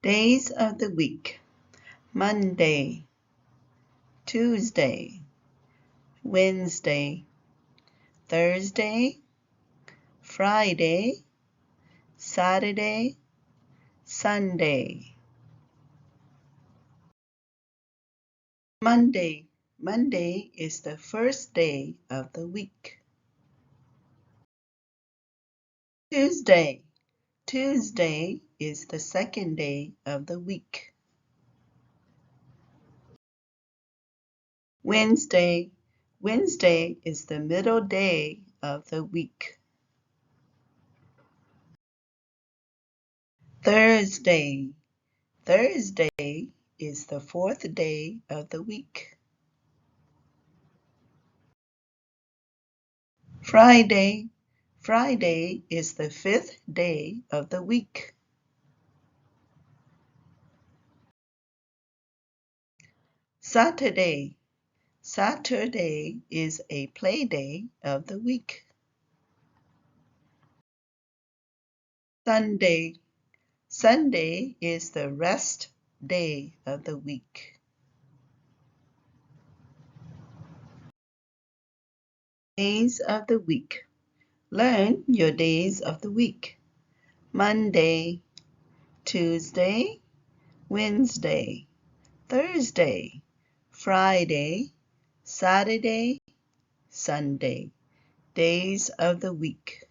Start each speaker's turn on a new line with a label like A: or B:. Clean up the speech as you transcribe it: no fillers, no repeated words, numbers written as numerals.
A: Days of the week: Monday, Tuesday, Wednesday, Thursday, Friday, Saturday, Sunday. Monday. Monday is the first day of the week. Tuesday. Tuesday is the second day of the week. Wednesday. Wednesday is the middle day of the week. Thursday. Thursday is the fourth day of the week. Friday. Friday is the fifth day of the week. Saturday. Saturday is a play day of the week. Sunday. Sunday is the rest day of the week. Days of the week. Learn your days of the week. Monday, Tuesday, Wednesday, Thursday, Friday, Saturday, Sunday. Days of the week.